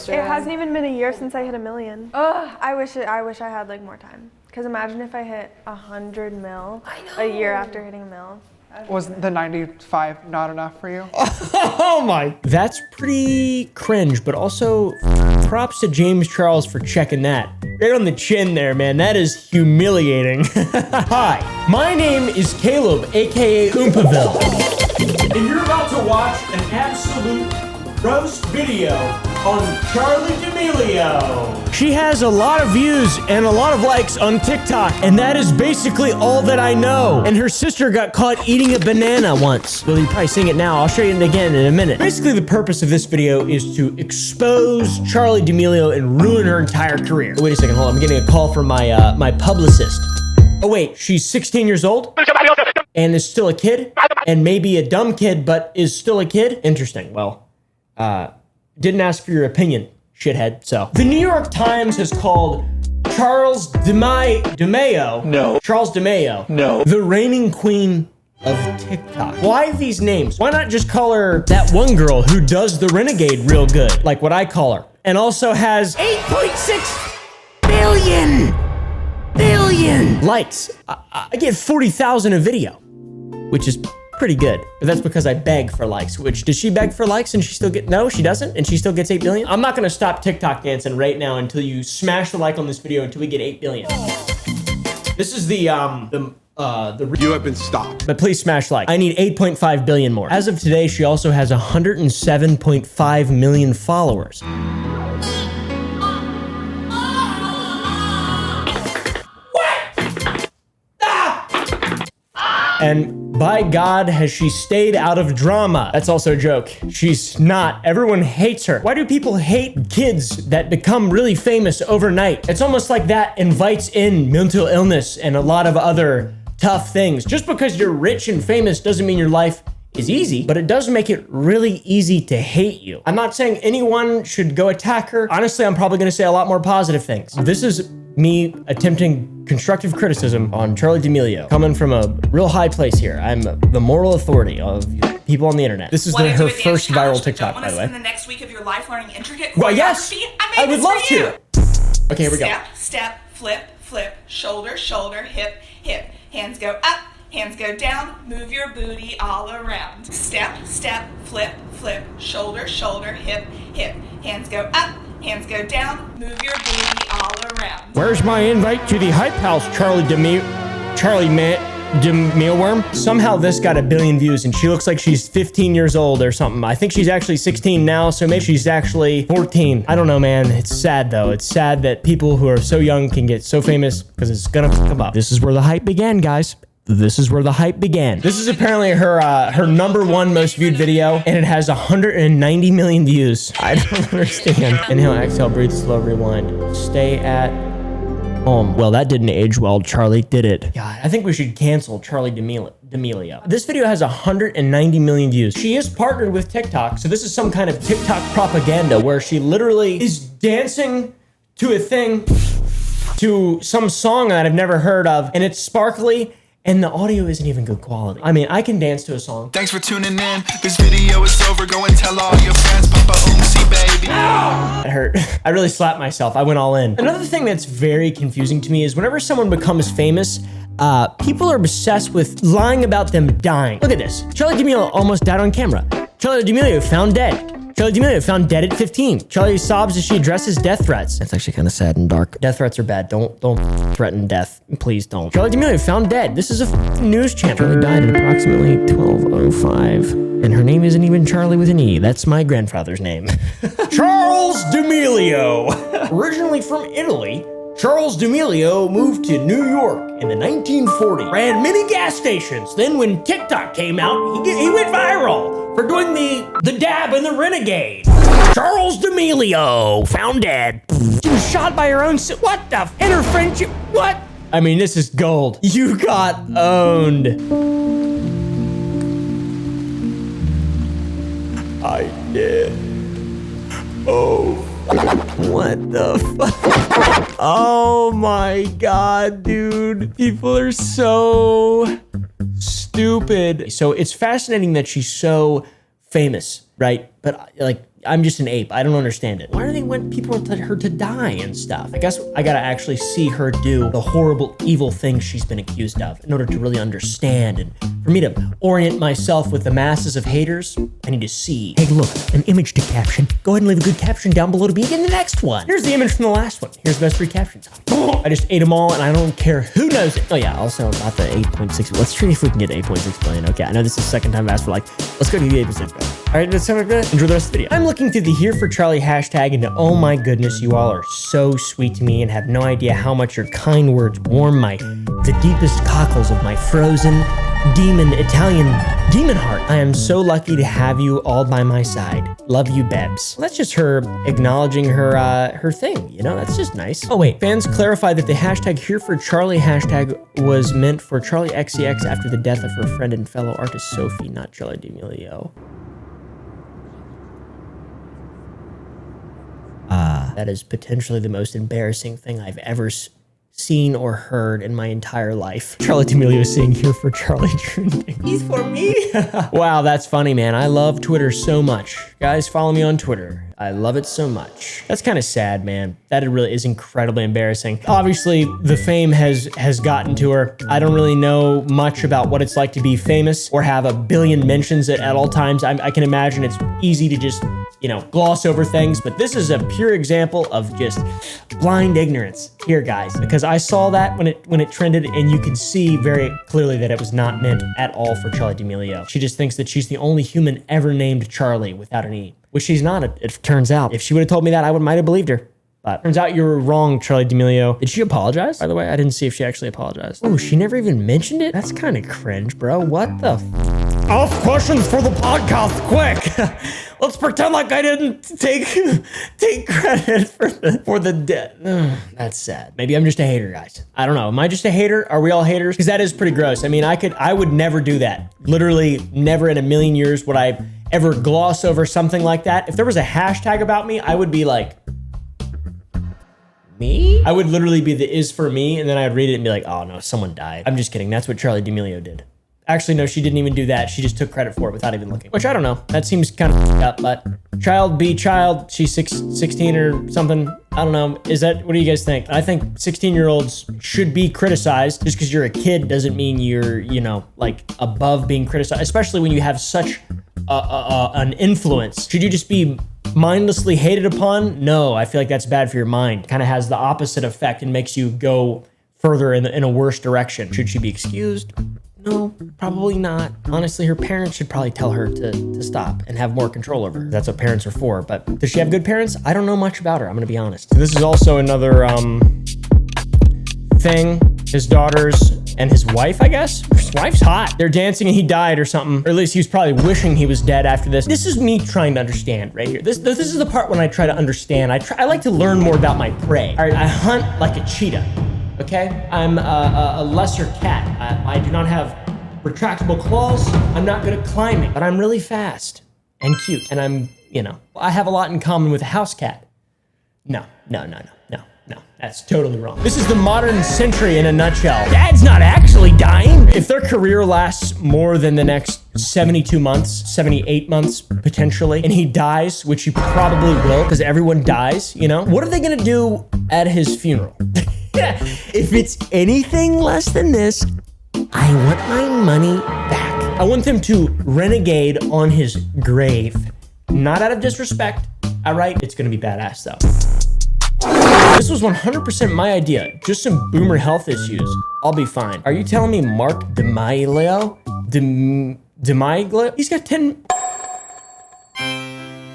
It hasn't even been a year since I hit 1 million. Ugh, I wish I had like more time. Cause imagine if I hit 100 mil a year after hitting a mil. Was the 95 not enough for you? Oh my. That's pretty cringe, but also props to James Charles for checking that. Right on the chin there, man. That is humiliating. Hi, my name is Caleb, aka oompaville. And you're about to watch an absolute roast video on Charli D'Amelio. She has a lot of views and a lot of likes on TikTok, and that is basically all that I know. And her sister got caught eating a banana once. Well, you're probably seeing it now. I'll show you it again in a minute. Basically, the purpose of this video is to expose Charli D'Amelio and ruin her entire career. Wait a second, hold on. I'm getting a call from my publicist. Oh wait, she's 16 years old and is still a kid, and maybe a dumb kid, but is still a kid? Interesting. Well, didn't ask for your opinion, shithead. So the New York Times has called Charles DeMaio. No. Charles DeMaio. No. The reigning queen of TikTok. Why these names? Why not just call her that one girl who does the renegade real good, like what I call her, and also has 8.6 billion likes. I get 40,000 a video, which is pretty good, but that's because I beg for likes. Which, does she beg for likes and she still get, no, she doesn't, and she still gets 8 billion? I'm not gonna stop TikTok dancing right now until you smash the like on this video until we get 8 billion. This is the you have been stopped. But please smash like. I need 8.5 billion more. As of today, she also has 107.5 million followers. And by God, has she stayed out of drama. That's also a joke. She's not. Everyone hates her. Why do people hate kids that become really famous overnight? It's almost like that invites in mental illness and a lot of other tough things. Just because you're rich and famous doesn't mean your life is easy, but it does make it really easy to hate you. I'm not saying anyone should go attack her. Honestly, I'm probably gonna say a lot more positive things. This is me attempting constructive criticism on Charli D'Amelio, coming from a real high place here. I'm the moral authority of people on the internet. This is her first viral TikTok, by the way. Spend the next week of your life learning intricate choreography? Well, yes, I would love to. Okay, here we go. Step, step, flip, flip, shoulder, shoulder, hip, hip. Hands go up, hands go down, move your booty all around. Step, step, flip, flip, shoulder, shoulder, hip, hip. Hands go up, hands go down, move your booty all around. Where's my invite to the hype house, Charli Mealworm? Somehow this got 1 billion views and she looks like she's 15 years old or something. I think she's actually 16 now, so maybe she's actually 14. I don't know, man. It's sad though. It's sad that people who are so young can get so famous because it's gonna fuck them up. This is where the hype began, guys. This is where the hype began. This is apparently her #1 most viewed video, and it has 190 million views. I don't understand. Inhale, exhale, breathe, slow, rewind. Stay at home. Well, that didn't age well, Charli, did it? God, I think we should cancel Charli D'Amelio. This video has 190 million views. She is partnered with TikTok, so this is some kind of TikTok propaganda where she literally is dancing to a thing, to some song that I've never heard of, and it's sparkly, and the audio isn't even good quality. I mean, I can dance to a song. Thanks for tuning in. This video is over. Go and tell all your friends. Papa Oomsie, baby. That hurt. I really slapped myself. I went all in. Another thing that's very confusing to me is whenever someone becomes famous, people are obsessed with lying about them dying. Look at this. Charli D'Amelio almost died on camera. Charli D'Amelio found dead. Charli D'Amelio found dead at 15. Charli sobs as she addresses death threats. That's actually kind of sad and dark. Death threats are bad. Don't threaten death. Please don't. Charli D'Amelio found dead. This is a news channel. Charli died at approximately 12:05. And her name isn't even Charlie with an E. That's my grandfather's name. Charles D'Amelio. Originally from Italy, Charles D'Amelio moved to New York in the 1940s. Ran many gas stations. Then when TikTok came out, he went viral for doing the dab and the renegade. Charles D'Amelio found dead. She was shot by her own what the and her friendship. What? I mean, this is gold. You got owned. I did. Oh. What the fuck? Oh my God, dude. People are so stupid. So it's fascinating that she's so famous right? But like, I'm just an ape. I don't understand it. Why do they want people to her to die and stuff? I guess I gotta actually see her do the horrible, evil things she's been accused of in order to really understand. And for me to orient myself with the masses of haters, I need to see. Hey, look, an image to caption. Go ahead and leave a good caption down below to begin the next one. Here's the image from the last one. Here's the best 3 captions. I just ate them all and I don't care who knows it. Oh yeah, also about the 8.6. Let's see if we can get 8.6 billion. Okay, I know this is the second time I've asked for like, let's go to the 8.6 billion. All right, that's sound good. Enjoy the rest of the video. I'm looking through the Here for Charlie hashtag and oh my goodness, you all are so sweet to me and have no idea how much your kind words warm the deepest cockles of my frozen Italian demon heart. I am so lucky to have you all by my side. Love you, Bebs. Well, that's just her acknowledging her thing, you know? That's just nice. Oh wait, fans clarified that the hashtag Here for Charlie hashtag was meant for Charli XCX after the death of her friend and fellow artist Sophie, not Charli D'Amelio. That is potentially the most embarrassing thing I've ever seen or heard in my entire life. Charli D'Amelio is saying Here for Charlie trending. He's for me. Wow, that's funny, man. I love Twitter so much. Guys, follow me on Twitter. I love it so much. That's kind of sad, man. That it really is incredibly embarrassing. Obviously, the fame has gotten to her. I don't really know much about what it's like to be famous or have a billion mentions at all times. I can imagine it's easy to just, you know, gloss over things, but this is a pure example of just blind ignorance here, guys, because I saw that when it trended, and you can see very clearly that it was not meant at all for Charli D'Amelio. She just thinks that she's the only human ever named Charlie without an E, which she's not, it turns out. If she would have told me that, I might have believed her. But turns out you were wrong, Charli D'Amelio. Did she apologize? By the way, I didn't see if she actually apologized. Oh, she never even mentioned it? That's kind of cringe, bro. What the Ask questions for the podcast, quick. Let's pretend like I didn't take credit for the death. That's sad. Maybe I'm just a hater, guys. I don't know. Am I just a hater? Are we all haters? Because that is pretty gross. I mean, I would never do that. Literally never in a million years would I ever gloss over something like that. If there was a hashtag about me, I would be like, me? I would literally be the is for me, and then I'd read it and be like, oh no, someone died. I'm just kidding. That's what Charli D'Amelio did. Actually, no, she didn't even do that. She just took credit for it without even looking. Which I don't know. That seems kind of up, but child be child. She's 16 or something. I don't know. What do you guys think? I think 16-year-olds should be criticized. Just because you're a kid doesn't mean you're, you know, like above being criticized, especially when you have such an influence. Should you just be mindlessly hated upon? No, I feel like that's bad for your mind. Kind of has the opposite effect and makes you go further in a worse direction. Should she be excused? No, probably not. Honestly, her parents should probably tell her to stop and have more control over her. That's what parents are for. But does she have good parents? I don't know much about her. I'm gonna be honest. This is also another thing. His daughters and his wife, I guess. His wife's hot. They're dancing and he died or something. Or at least he was probably wishing he was dead after this. This is me trying to understand right here. This is the part when I try to understand. I like to learn more about my prey. All right, I hunt like a cheetah. Okay, I'm a lesser cat. I do not have retractable claws. I'm not good at climbing, but I'm really fast and cute. And I'm, you know, I have a lot in common with a house cat. No. That's totally wrong. This is the modern century in a nutshell. Dad's not actually dying. If their career lasts more than the next 72 months, 78 months, potentially, and he dies, which he probably will, because everyone dies, you know, what are they gonna do at his funeral? If it's anything less than this, I want my money back. I want them to renegade on his grave. Not out of disrespect, all right? It's gonna be badass though. This was 100% my idea. Just some boomer health issues. I'll be fine. Are you telling me Mark DeMaglio? DeMaglio? He's got 10...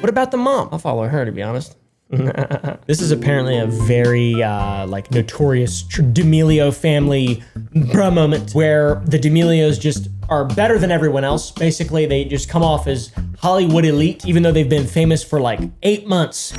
What about the mom? I'll follow her, to be honest. This is apparently a very like notorious D'Amelio family bruh moment where the D'Amelios just are better than everyone else. Basically, they just come off as Hollywood elite, even though they've been famous for like 8 months.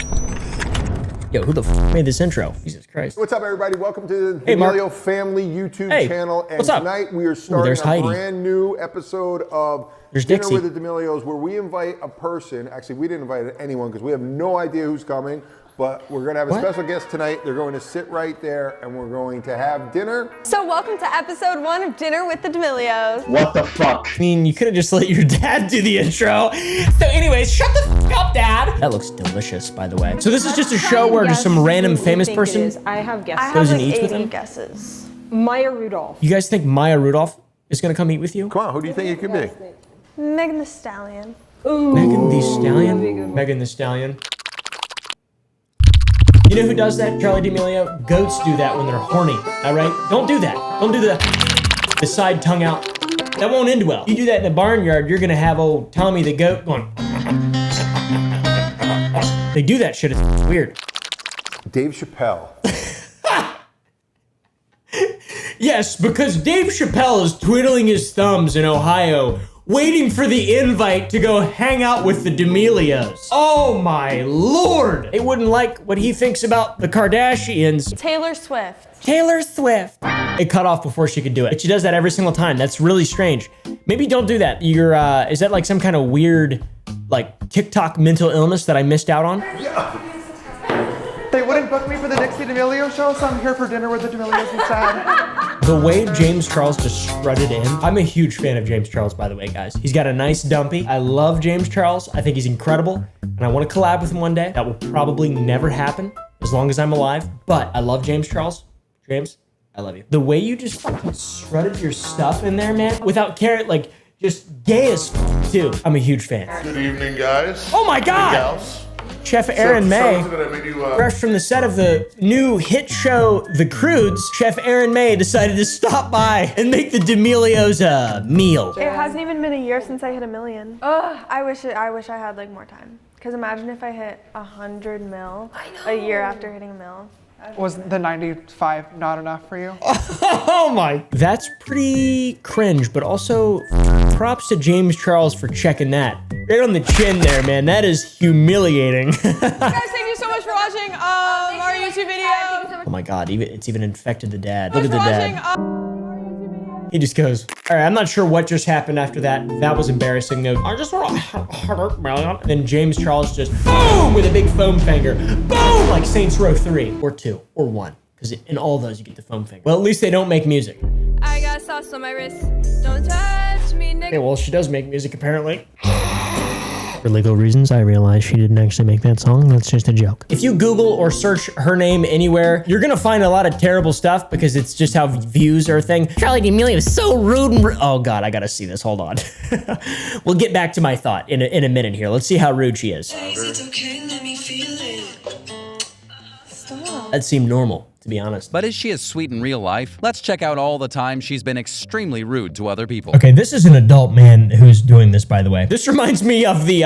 Yo, who the f made this intro? Jesus Christ. What's up, everybody? Welcome to the D'Amelio Family YouTube channel. And what's up? Tonight we are starting a brand new episode of Dinner with the D'Amelios, where we invite a person. Actually, we didn't invite anyone because we have no idea who's coming. but we're gonna have a special guest tonight. They're going to sit right there and we're going to have dinner. So welcome to episode 1 of Dinner with the D'Amelios. What the fuck? I mean, you could have just let your dad do the intro. So anyways, shut the f up, Dad. That looks delicious, by the way. So this is just a show where just some random famous person I have guesses. I goes have and like eats with 80 him? guesses. Maya Rudolph. You guys think Maya Rudolph is gonna come eat with you? Come on, who do you think it could be? Megan the Stallion. Megan the Stallion? Megan the Stallion. You know who does that, Charli D'Amelio? Goats do that when they're horny, all right? Don't do that. Don't do the side tongue out. That won't end well. You do that in a barnyard, you're gonna have old Tommy the goat going. They do that shit, it's weird. Dave Chappelle. Yes, because Dave Chappelle is twiddling his thumbs in Ohio, waiting for the invite to go hang out with the D'Amelios. Oh my lord! They wouldn't like what he thinks about the Kardashians. Taylor Swift. Taylor Swift. It cut off before she could do it. But she does that every single time. That's really strange. Maybe don't do that. Is that like some kind of weird, like TikTok mental illness that I missed out on? They wouldn't book me for the Dixie D'Amelio show, so I'm here for dinner with the D'Amelios instead. The way James Charles just strutted in. I'm a huge fan of James Charles, by the way, guys. He's got a nice dumpy. I love James Charles. I think he's incredible. And I want to collab with him one day. That will probably never happen as long as I'm alive. But I love James Charles. James, I love you. The way you just fucking strutted your stuff in there, man, without caring, like, just gay as f too. I'm a huge fan. Good evening, guys. Oh my God! Gals. Chef Aaron May, Fresh fresh from the set of the new hit show, The Croods, Chef Aaron May decided to stop by and make the D'Amelios a meal. It hasn't even been a year since I hit 1 million. Ugh, I wish I had like more time. Cause imagine if I hit 100 mil a year after hitting 1 mil. Was the 95 not enough for you? Oh my. That's pretty cringe, but also props to James Charles for checking that. Right on the chin there, man. That is humiliating. Guys, thank you so much for watching our YouTube video. Oh my God, it's even infected the dad. Look at the dad. He just goes, all right, I'm not sure what just happened after that. That was embarrassing though. I just want to, then James Charles just, boom, with a big foam finger. Boom, like Saints Row 3 or 2 or 1. Because in all those, you get the foam finger. Well, at least they don't make music. I got sauce on my wrist. Don't touch me, nigga. Okay, well, she does make music apparently. For legal reasons, I realized she didn't actually make that song. That's just a joke. If you Google or search her name anywhere, you're gonna find a lot of terrible stuff because it's just how views are a thing. Charli D'Amelio is so rude and oh God, I gotta see this, hold on. We'll get back to my thought in a minute here. Let's see how rude she is. That seemed normal, to be honest. But is she as sweet in real life? Let's check out all the time she's been extremely rude to other people. Okay, this is an adult man who's doing this, by the way. This reminds me of the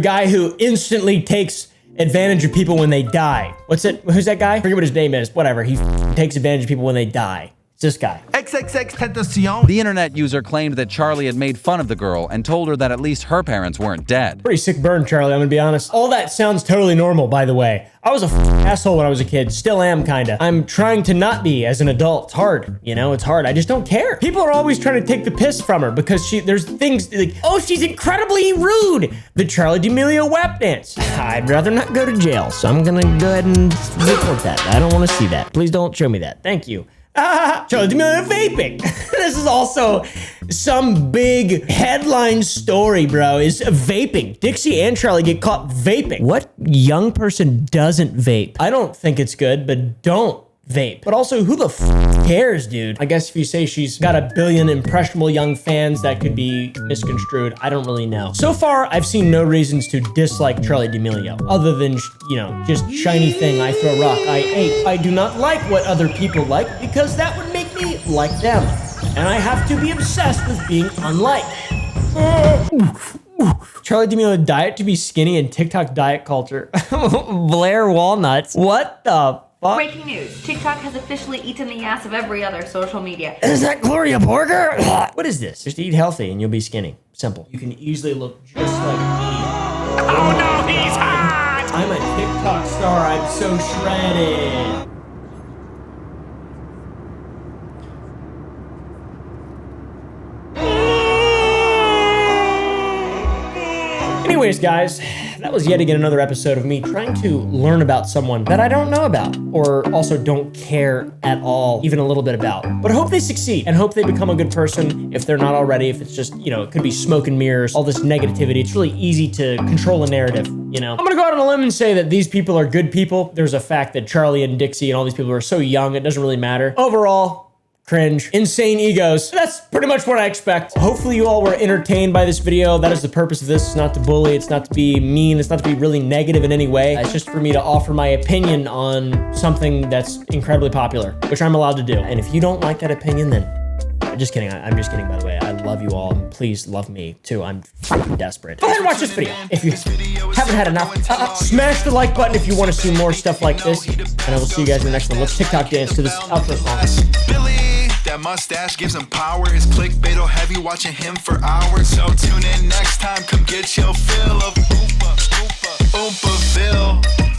guy who instantly takes advantage of people when they die. Who's that guy? I forget what his name is. Whatever, he takes advantage of people when they die. It's this guy. The internet user claimed that Charli had made fun of the girl and told her that at least her parents weren't dead. Pretty sick burn, Charli, I'm gonna be honest. All that sounds totally normal, by the way. I was a asshole when I was a kid, still am kinda. I'm trying to not be as an adult. It's hard, you know, it's hard. I just don't care. People are always trying to take the piss from her because there's things like, oh, she's incredibly rude. The Charli D'Amelio WAP dance. I'd rather not go to jail, so I'm gonna go ahead and report that. I don't wanna see that. Please don't show me that. Thank you. Charli D'Amelio vaping. This is also some big headline story, bro, is vaping. Dixie and Charli get caught vaping. What young person doesn't vape? I don't think it's good, but don't vape. But also, who the f cares, dude? I guess if you say she's got 1 billion impressionable young fans, that could be misconstrued. I don't really know. So far, I've seen no reasons to dislike Charli D'Amelio, other than, you know, just shiny thing, I throw rock, I ape. I do not like what other people like because that would make me like them. And I have to be obsessed with being unlike. Charli D'Amelio diet to be skinny in TikTok diet culture. Blair Walnuts. What the fuck? Breaking news. TikTok has officially eaten the ass of every other social media. Is that Gloria Porter? What is this? Just eat healthy and you'll be skinny. Simple. You can easily look just like me. Oh no, he's hot! I'm a TikTok star. I'm so shredded. Anyways, guys, That was yet again another episode of me trying to learn about someone that I don't know about, or also don't care at all, even a little bit about. But I hope they succeed and hope they become a good person if they're not already, if it's just, you know, it could be smoke and mirrors, all this negativity. It's really easy to control a narrative, you know? I'm gonna go out on a limb and say that these people are good people. There's a fact that Charli and Dixie and all these people are so young, it doesn't really matter. Overall, cringe, insane egos. That's pretty much what I expect. Hopefully you all were entertained by this video. That is the purpose of this. It's not to bully, it's not to be mean, it's not to be really negative in any way. It's just for me to offer my opinion on something that's incredibly popular, which I'm allowed to do. And if you don't like that opinion, then just kidding. I'm just kidding, by the way. I love you all. Please love me too. I'm fucking desperate. Go ahead and watch this video if you haven't had enough. Smash the like button if you want to see more stuff like this. And I will see you guys in the next one. Let's TikTok dance to this outro song. That mustache gives him power. His clickbait heavy, watching him for hours. So tune in next time. Come get your fill of oompaville.